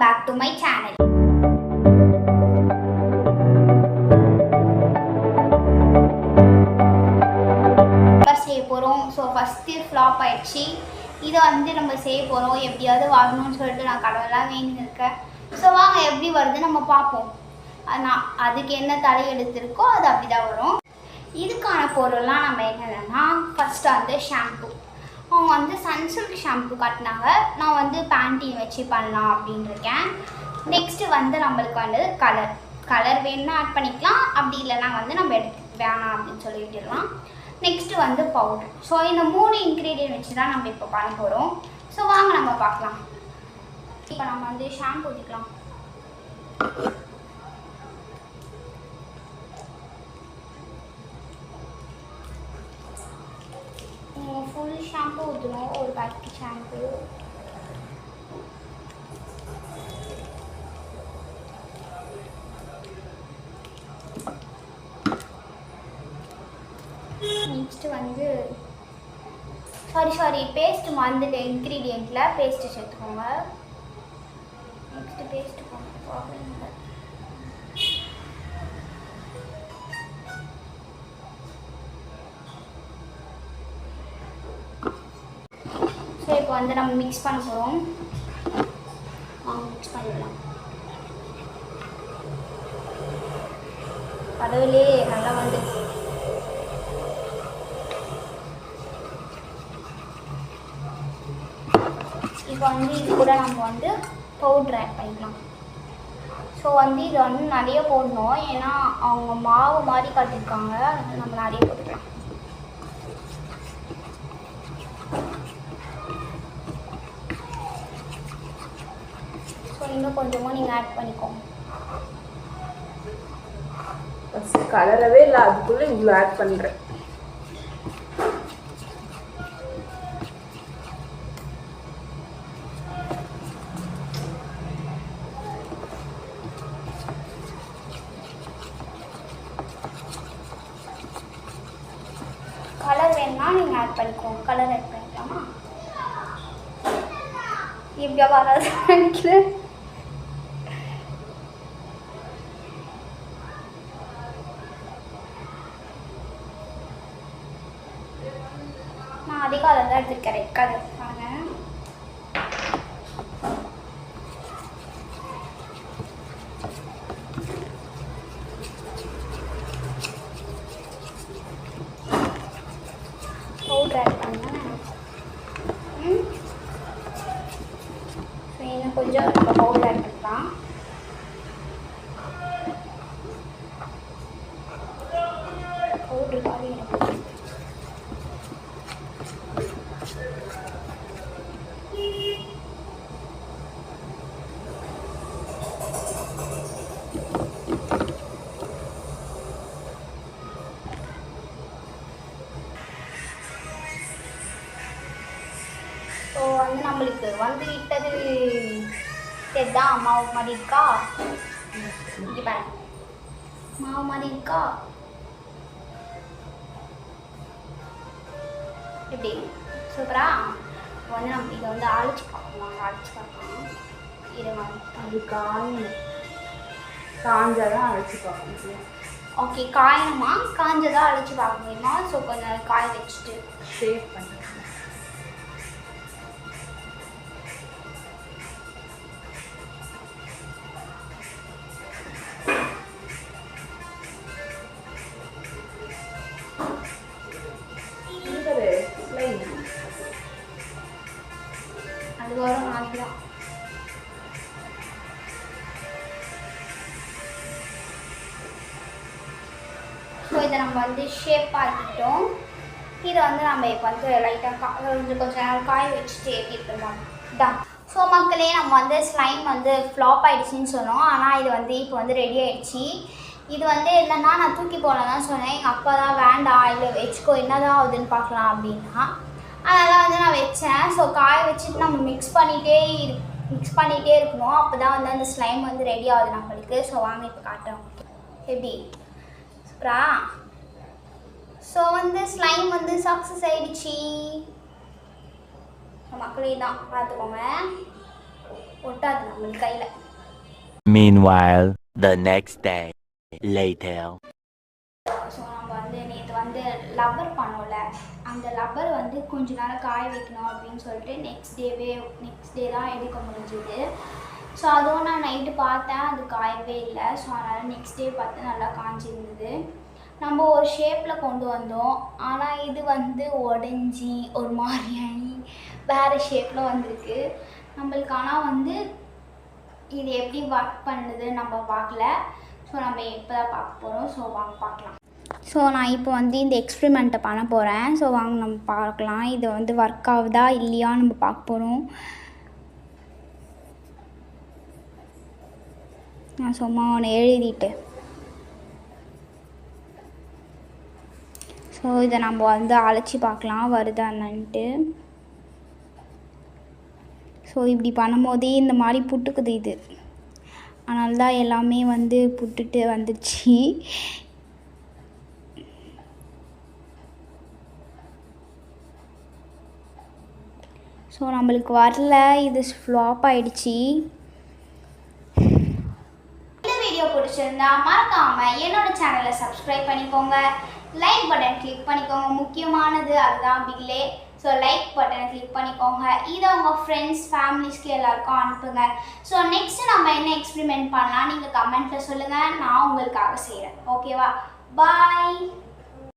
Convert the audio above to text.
back to my channel. செய்ய போகிறோம். So first flop ஆயிடுச்சு. இதை வந்து நம்ம செய்ய போகிறோம். எப்படியாவது வரணும்னு சொல்லிட்டு நான் கடவுளாக வேண்டியிருக்கேன். ஸோ வாங்க எப்படி வருது நம்ம பார்ப்போம். நான் அதுக்கு என்ன தலை எடுத்திருக்கோ அது அப்படி தான் வரும். இதுக்கான பொருள்லாம் நம்ம என்னென்னா, ஃபஸ்ட்டு வந்து ஷாம்பு. அவங்க வந்து சன்சில்க் ஷாம்பு காட்டினாங்க. நான் வந்து பேண்டீன் வச்சு பண்ணலாம் அப்படின்னு இருக்கேன். நெக்ஸ்ட்டு வந்து நம்மளுக்கு வந்து கலர் வேணும்னா ஆட் பண்ணிக்கலாம். அப்படி இல்லைனா வந்து நம்ம வேணாம் அப்படின்னு சொல்லிட்டுலாம். நெக்ஸ்ட்டு வந்து பவுடர். ஸோ இந்த 3 இன்க்ரீடியன்ட் வச்சு தான் நம்ம இப்போ பண்ண போகிறோம். ஸோ வாங்க நம்ம பார்க்கலாம். இப்போ நம்ம வந்து ஷாம்பு ஊற்றிக்கலாம். ஃபுல் ஷாம்பு ஊற்றணும். ஒரு பேக்கெட் ஷாம்பு. நெக்ஸ்ட்டு வந்து சாரி பேஸ்ட்டு மறந்துட்டு இன்க்ரீடியண்ட்டில் பேஸ்ட்டு சேர்த்துக்கோங்க. நெக்ஸ்ட்டு பேஸ்ட்டு ப்ராப்ளம் இல்லை. ஸோ இப்போ வந்து நம்ம மிக்ஸ் பண்ண போகிறோம். மிக்ஸ் பண்ணிடலாம். கடவுளே நல்லா வந்து இப்போ வந்து இது கூட நம்ம வந்து பவுட்ரு ஆட் பண்ணிக்கலாம். ஸோ வந்து இதை வந்து நிறைய போடணும். ஏன்னா அவங்க மாவு மாதிரி காட்டியிருக்காங்க. அதனால் நம்ம நிறைய போட்டுக்கலாம். ஸோ இன்னும் கொஞ்சமாக நீங்கள் ஆட் பண்ணிக்கோங்க. ஃபஸ்ட்டு கலரவே இல்லை, அதுக்குள்ளே இவ்வளோ ஆட் பண்ணுறேன். கலர் வேணும்னா நீங்கள் ஆட் பண்ணிக்கோங்க. கலர் ஆட் பண்ணிக்கலாமா? எப்படியா வராது நினைக்கிறேன். நான் அதே கலர் தான் எடுத்துருக்கேன். ரெட் கலர் பாருங்க. பவுடர் ஆட் பண்ணேன். ஸோ இன்னும் கொஞ்சம் இப்போ பவுடர் ஆட் பண்ணலாம். பவுடர் காலி எனக்கு. ஸோ வந்து நம்மளுக்கு வந்து விட்டது தெரிதான். மாவு மாதிரி இருக்கா? இங்கே பாருங்க, மாவு மாதிரி இருக்கா? எப்படி சூப்பரா? இப்போ வந்து நம்ம இதை வந்து அழைச்சி பார்க்கலாம். இதை வந்து அது காஞ்சாதான் அழைச்சி பார்க்கணும். ஓகே, காயணுமா? காஞ்சதாக அழைச்சி பார்க்க முடியுமா? ஸோ கொஞ்சம் காய வச்சுட்டு ஷேப் பண்ணிக்கலாம். அது வரும் நாளைக்கு தான். ஸோ இதை நம்ம வந்து ஷேப் ஆக்கிட்டோம். இதை வந்து நம்ம இப்போ வந்து லைட்டாக கொஞ்சம் நேரம் காய வச்சுட்டு ஏற்றிட்டுலாம் தான். ஸோ மக்களே, நம்ம வந்து ஸ்லைம் வந்து ஃப்ளாப் ஆகிடுச்சின்னு சொன்னோம். ஆனால் இது வந்து இப்போ வந்து ரெடி ஆகிடுச்சி. இது வந்து என்னென்னா, நான் தூக்கி போடலாம் தான் சொன்னேன். எங்கள் அப்பா தான் வேண்டாம், இல்லை வச்சுக்கோ, என்ன தான் ஆகுதுன்னு பார்க்கலாம் அப்படின்னா. அதெல்லாம் வந்து நான் வச்சேன். ஸோ காய வச்சுட்டு நம்ம மிக்ஸ் பண்ணிகிட்டே இருக்கணும். அப்போ தான் வந்து அந்த ஸ்லைம் வந்து ரெடி ஆகுது நம்மளுக்கு. ஸோ வாங்க இப்போ காட்டுறோம் எப்படி சூப்பரா. ஸோ வந்து ஸ்லைம் வந்து சக்ஸஸ் ஆகிடுச்சி. மக்களே தான் பார்த்துக்கோங்க. ஒரு ஒட்டாது நம்மளுக்கு கையில். Meanwhile, the next day, later. So நம்ம வந்து நேற்று வந்து லப்பர் பண்ணோம்ல, அந்த லப்பர் வந்து கொஞ்ச நேரம் காய வைக்கணும் அப்படின்னு சொல்லிட்டு நெக்ஸ்ட் டே தான் எடுக்க முடிஞ்சுது. ஸோ அதுவும் நான் நைட்டு பார்த்தேன், அது காயவே இல்லை. ஸோ அதனால் நெக்ஸ்ட் டே பார்த்து நல்லா காஞ்சிருந்தது. நம்ம ஒரு ஷேப்பில் கொண்டு வந்தோம், ஆனால் இது வந்து உடஞ்சி ஒரு மாதிரியாகி வேறு ஷேப்பில் வந்திருக்கு நம்மளுக்கு. ஆனால் வந்து இது எப்படி ஒர்க் பண்ணுது நம்ம பார்க்கல. ஸோ நம்ம இப்போ தான் பார்க்க போகிறோம். ஸோ வாங்க பார்க்கலாம். ஸோ நான் இப்போ வந்து இந்த எக்ஸ்பெரிமெண்ட்டை பண்ண போகிறேன். ஸோ வாங்க நம்ம பார்க்கலாம் இது வந்து ஒர்க் ஆகுதா இல்லையான்னு நம்ம பார்க்க போகிறோம். நான் சும்மா ஒன்று எழுதிட்டு, ஸோ இதை நம்ம வந்து அழைச்சி பார்க்கலாம் வருதா என்னன்ட்டு. ஸோ இப்படி பண்ணும்போதே இந்த மாதிரி புட்டுக்குது இது, அதனால தான் எல்லாமே வந்து புட்டுட்டு வந்துடுச்சு. ஸோ நம்மளுக்கு வரல, இது ஃப்ளாப் ஆகிடுச்சி. இந்த வீடியோ பிடிச்சிருந்தா மறக்காமல் என்னோடய சேனலை சப்ஸ்கிரைப் பண்ணிக்கோங்க, லைக் பட்டன் கிளிக் பண்ணிக்கோங்க. முக்கியமானது அதுதான் பில்லே. ஸோ லைக் பட்டனை கிளிக் பண்ணிக்கோங்க. இதை உங்கள் ஃப்ரெண்ட்ஸ் ஃபேமிலிஸ்க்கு எல்லாருக்கும் அனுப்புங்க. ஸோ நெக்ஸ்ட்டு நம்ம என்ன எக்ஸ்பெரிமெண்ட் பண்ணலாம் நீங்கள் கமெண்ட்டில் சொல்லுங்கள், நான் உங்களுக்காக செய்கிறேன். ஓகேவா? பாய்.